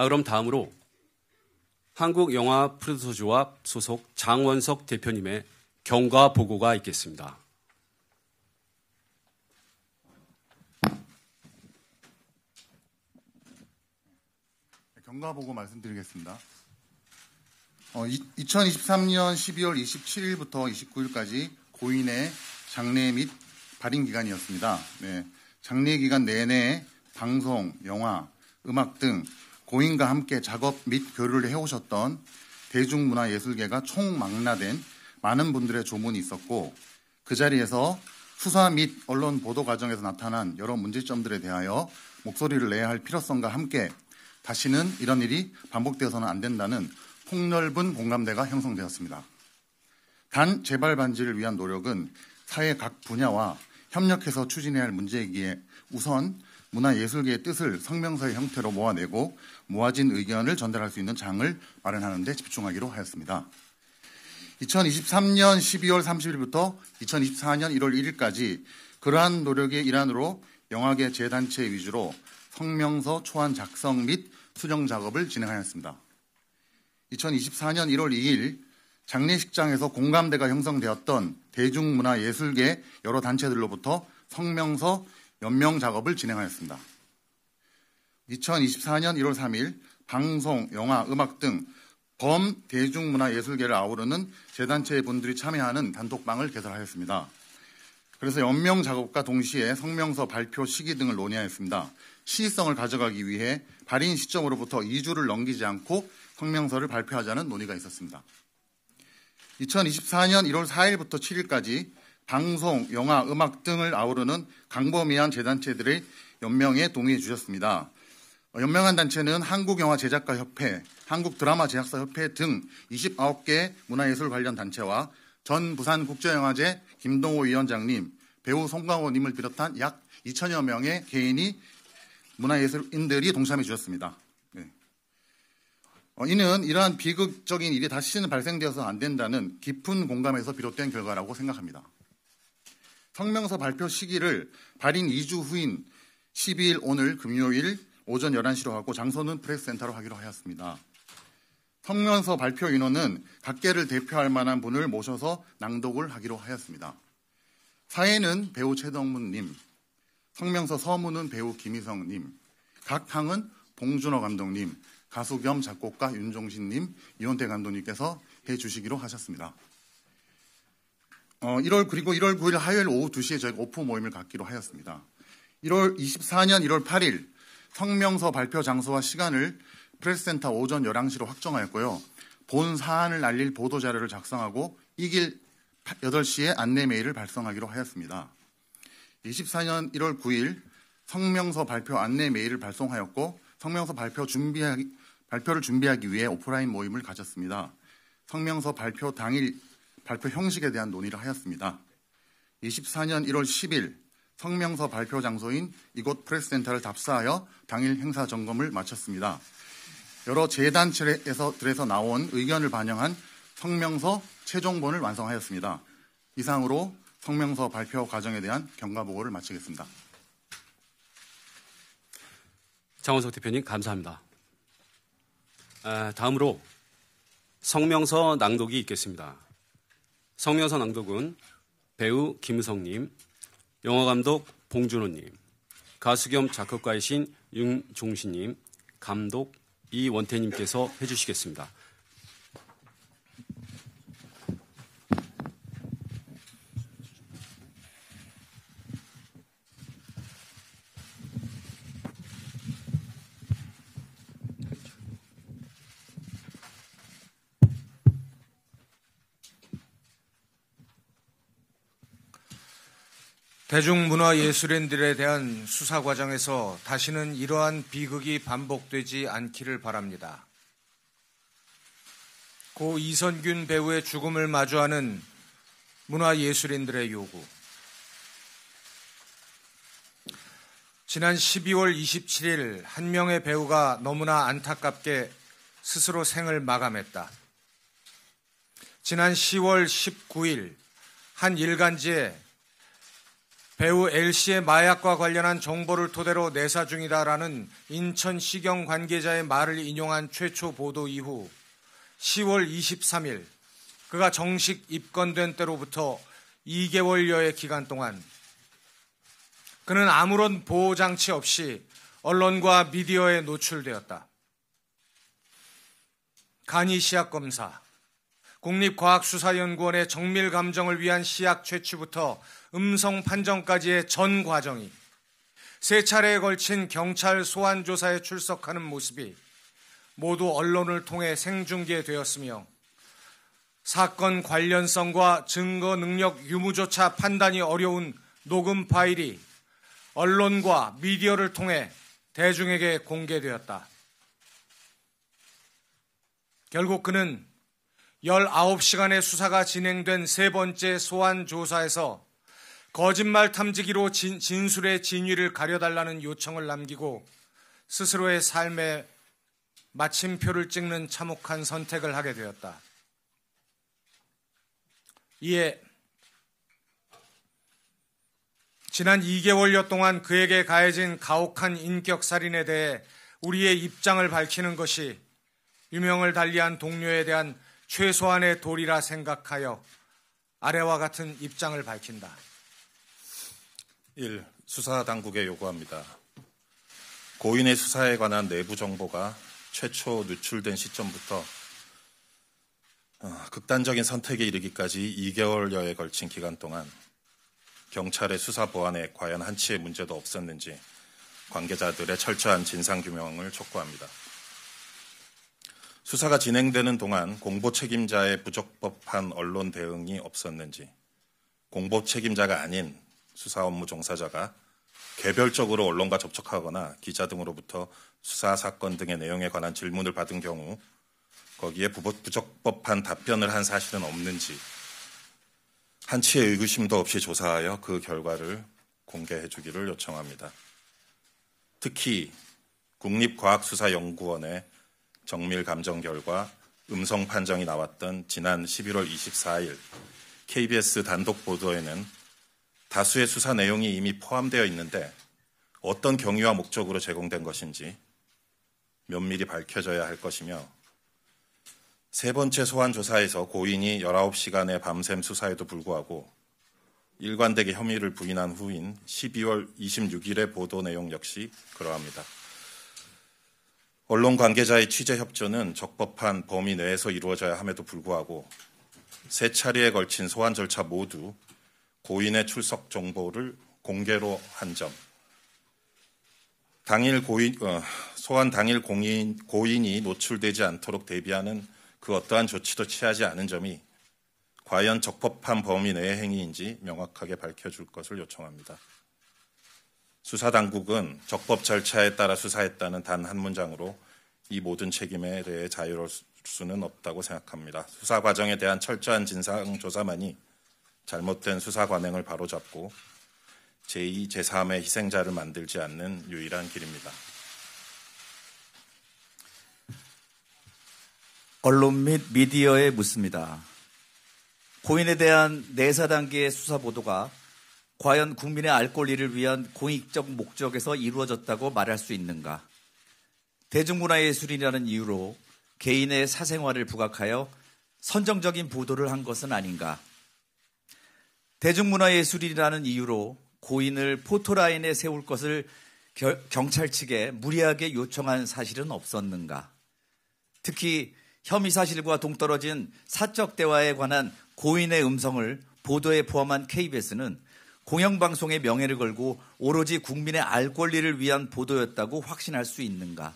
그럼 다음으로 한국영화 프로듀서조합 소속 장원석 대표님의 경과 보고가 있겠습니다. 경과 보고 말씀드리겠습니다. 2023년 12월 27일부터 29일까지 고인의 장례 및 발인 기간이었습니다. 네, 장례 기간 내내 방송, 영화, 음악 등 고인과 함께 작업 및 교류를 해오셨던 대중문화예술계가 총망라된 많은 분들의 조문이 있었고, 그 자리에서 수사 및 언론 보도 과정에서 나타난 여러 문제점들에 대하여 목소리를 내야 할 필요성과 함께 다시는 이런 일이 반복되어서는 안 된다는 폭넓은 공감대가 형성되었습니다. 단 재발 방지를 위한 노력은 사회 각 분야와 협력해서 추진해야 할 문제이기에 우선 문화예술계의 뜻을 성명서의 형태로 모아내고 모아진 의견을 전달할 수 있는 장을 마련하는 데 집중하기로 하였습니다. 2023년 12월 30일부터 2024년 1월 1일까지 그러한 노력의 일환으로 영화계 재단체 위주로 성명서 초안 작성 및 수정 작업을 진행하였습니다. 2024년 1월 2일 장례식장에서 공감대가 형성되었던 대중문화예술계 여러 단체들로부터 성명서 연명 작업을 진행하였습니다. 2024년 1월 3일 방송, 영화, 음악 등 범대중문화예술계를 아우르는 재단체 분들이 참여하는 단톡방을 개설하였습니다. 그래서 연명 작업과 동시에 성명서 발표 시기 등을 논의하였습니다. 시의성을 가져가기 위해 발인 시점으로부터 2주를 넘기지 않고 성명서를 발표하자는 논의가 있었습니다. 2024년 1월 4일부터 7일까지 방송, 영화, 음악 등을 아우르는 광범위한 재단체들의 연명에 동의해 주셨습니다. 연명한 단체는 한국영화제작가협회, 한국드라마제작사협회 등 29개 문화예술 관련 단체와 전 부산국제영화제 김동호 위원장님, 배우 송강호님을 비롯한 약 2천여 명의 개인이 문화예술인들이 동참해 주셨습니다. 네. 이는 이러한 비극적인 일이 다시는 발생되어서 안 된다는 깊은 공감에서 비롯된 결과라고 생각합니다. 성명서 발표 시기를 발인 2주 후인 12일 오늘 금요일 오전 11시로 하고 장소는 프레스센터로 하기로 하였습니다. 성명서 발표 인원은 각계를 대표할 만한 분을 모셔서 낭독을 하기로 하였습니다. 사회는 배우 최덕문님, 성명서 서문은 배우 김희성님, 각 항은 봉준호 감독님, 가수 겸 작곡가 윤종신님, 이원태 감독님께서 해주시기로 하셨습니다. 1월 9일 화요일 오후 2시에 저희가 오프 모임을 갖기로 하였습니다. 24년 1월 8일 성명서 발표 장소와 시간을 프레스센터 오전 11시로 확정하였고요. 본 사안을 알릴 보도자료를 작성하고 이 길 8시에 안내 메일을 발송하기로 하였습니다. 24년 1월 9일 성명서 발표 안내 메일을 발송하였고 성명서 발표를 준비하기 위해 오프라인 모임을 가졌습니다. 성명서 발표 당일 발표 형식에 대한 논의를 하였습니다. 24년 1월 10일 성명서 발표 장소인 이곳 프레스센터를 답사하여 당일 행사 점검을 마쳤습니다. 여러 재단체에서 나온 의견을 반영한 성명서 최종본을 완성하였습니다. 이상으로 성명서 발표 과정에 대한 경과 보고를 마치겠습니다. 장원석 대표님 감사합니다. 다음으로 성명서 낭독이 있겠습니다. 성명서 낭독은 배우 김우성님, 영화감독 봉준호님, 가수 겸 작곡가이신 윤종신님, 감독 이원태님께서 해주시겠습니다. 대중문화예술인들에 대한 수사 과정에서 다시는 이러한 비극이 반복되지 않기를 바랍니다. 고 이선균 배우의 죽음을 마주하는 문화예술인들의 요구. 지난 12월 27일 한 명의 배우가 너무나 안타깝게 스스로 생을 마감했다. 지난 10월 19일 한 일간지에 배우 L씨의 마약과 관련한 정보를 토대로 내사 중이다라는 인천시경 관계자의 말을 인용한 최초 보도 이후 10월 23일 그가 정식 입건된 때로부터 2개월여의 기간 동안 그는 아무런 보호장치 없이 언론과 미디어에 노출되었다. 간이 시약검사, 국립과학수사연구원의 정밀감정을 위한 시약 채취부터 음성 판정까지의 전 과정이 세 차례에 걸친 경찰 소환조사에 출석하는 모습이 모두 언론을 통해 생중계되었으며 사건 관련성과 증거 능력 유무조차 판단이 어려운 녹음 파일이 언론과 미디어를 통해 대중에게 공개되었다. 결국 그는 19시간의 수사가 진행된 세 번째 소환 조사에서 거짓말 탐지기로 진술의 진위를 가려달라는 요청을 남기고 스스로의 삶에 마침표를 찍는 참혹한 선택을 하게 되었다. 이에 지난 2개월여 동안 그에게 가해진 가혹한 인격살인에 대해 우리의 입장을 밝히는 것이 유명을 달리한 동료에 대한 최소한의 도리라 생각하여 아래와 같은 입장을 밝힌다. 1. 수사당국에 요구합니다. 고인의 수사에 관한 내부 정보가 최초 누출된 시점부터 극단적인 선택에 이르기까지 2개월여에 걸친 기간 동안 경찰의 수사 보안에 과연 한치의 문제도 없었는지 관계자들의 철저한 진상규명을 촉구합니다. 수사가 진행되는 동안 공보 책임자의 부적법한 언론 대응이 없었는지, 공보 책임자가 아닌 수사 업무 종사자가 개별적으로 언론과 접촉하거나 기자 등으로부터 수사 사건 등의 내용에 관한 질문을 받은 경우 거기에 부적법한 답변을 한 사실은 없는지 한치의 의구심도 없이 조사하여 그 결과를 공개해 주기를 요청합니다. 특히 국립과학수사연구원의 정밀 감정 결과 음성 판정이 나왔던 지난 11월 24일 KBS 단독 보도에는 다수의 수사 내용이 이미 포함되어 있는데 어떤 경위와 목적으로 제공된 것인지 면밀히 밝혀져야 할 것이며 세 번째 소환 조사에서 고인이 19시간의 밤샘 수사에도 불구하고 일관되게 혐의를 부인한 후인 12월 26일의 보도 내용 역시 그러합니다. 언론 관계자의 취재 협조는 적법한 범위 내에서 이루어져야 함에도 불구하고 세 차례에 걸친 소환 절차 모두 고인의 출석 정보를 공개로 한 점, 소환 당일 고인이 노출되지 않도록 대비하는 그 어떠한 조치도 취하지 않은 점이 과연 적법한 범위 내의 행위인지 명확하게 밝혀줄 것을 요청합니다. 수사당국은 적법 절차에 따라 수사했다는 단 한 문장으로 이 모든 책임에 대해 자유로울 수는 없다고 생각합니다. 수사 과정에 대한 철저한 진상조사만이 잘못된 수사 관행을 바로잡고 제2, 제3의 희생자를 만들지 않는 유일한 길입니다. 언론 및 미디어에 묻습니다. 고인에 대한 내사 단계의 수사 보도가 과연 국민의 알 권리를 위한 공익적 목적에서 이루어졌다고 말할 수 있는가? 대중문화예술이라는 이유로 개인의 사생활을 부각하여 선정적인 보도를 한 것은 아닌가? 대중문화예술이라는 이유로 고인을 포토라인에 세울 것을 경찰 측에 무리하게 요청한 사실은 없었는가? 특히 혐의 사실과 동떨어진 사적 대화에 관한 고인의 음성을 보도에 포함한 KBS는 공영방송의 명예를 걸고 오로지 국민의 알 권리를 위한 보도였다고 확신할 수 있는가?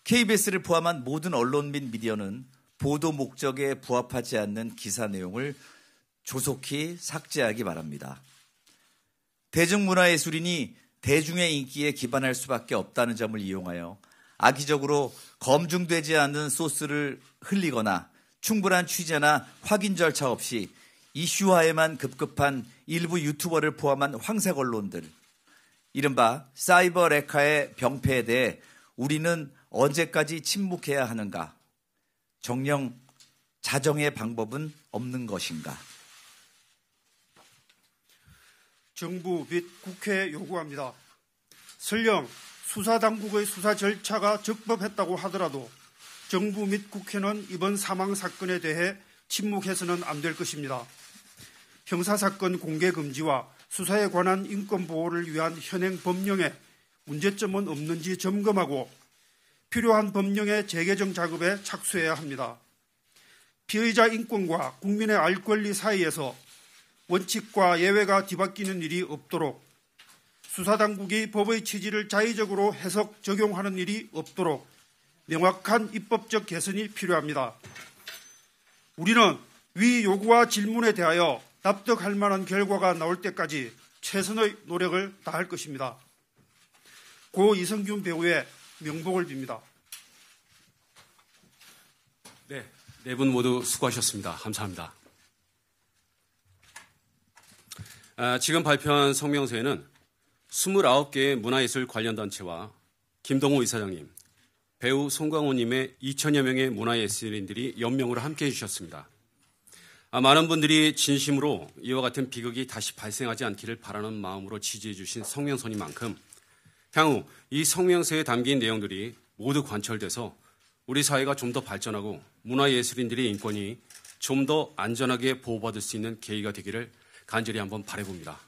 KBS를 포함한 모든 언론 및 미디어는 보도 목적에 부합하지 않는 기사 내용을 조속히 삭제하기 바랍니다. 대중문화예술인이 대중의 인기에 기반할 수밖에 없다는 점을 이용하여 악의적으로 검증되지 않은 소스를 흘리거나 충분한 취재나 확인 절차 없이 이슈화에만 급급한 일부 유튜버를 포함한 황색 언론들, 이른바 사이버 레카의 병폐에 대해 우리는 언제까지 침묵해야 하는가? 정녕 자정의 방법은 없는 것인가? 정부 및 국회에 요구합니다. 설령 수사당국의 수사 절차가 적법했다고 하더라도 정부 및 국회는 이번 사망 사건에 대해 침묵해서는 안 될 것입니다. 형사사건 공개 금지와 수사에 관한 인권 보호를 위한 현행 법령에 문제점은 없는지 점검하고 필요한 법령의 재개정 작업에 착수해야 합니다. 피의자 인권과 국민의 알 권리 사이에서 원칙과 예외가 뒤바뀌는 일이 없도록, 수사당국이 법의 취지를 자의적으로 해석, 적용하는 일이 없도록 명확한 입법적 개선이 필요합니다. 우리는 위 요구와 질문에 대하여 납득할 만한 결과가 나올 때까지 최선의 노력을 다할 것입니다. 고 이성균 배우의 명복을 빕니다. 네 분 모두 수고하셨습니다. 감사합니다. 지금 발표한 성명서에는 29개의 문화예술 관련 단체와 김동호 이사장님, 배우 송강호님의 2천여 명의 문화예술인들이 연명으로 함께해 주셨습니다. 많은 분들이 진심으로 이와 같은 비극이 다시 발생하지 않기를 바라는 마음으로 지지해 주신 성명서니만큼 향후 이 성명서에 담긴 내용들이 모두 관철돼서 우리 사회가 좀 더 발전하고 문화예술인들의 인권이 좀 더 안전하게 보호받을 수 있는 계기가 되기를 간절히 한번 바라봅니다.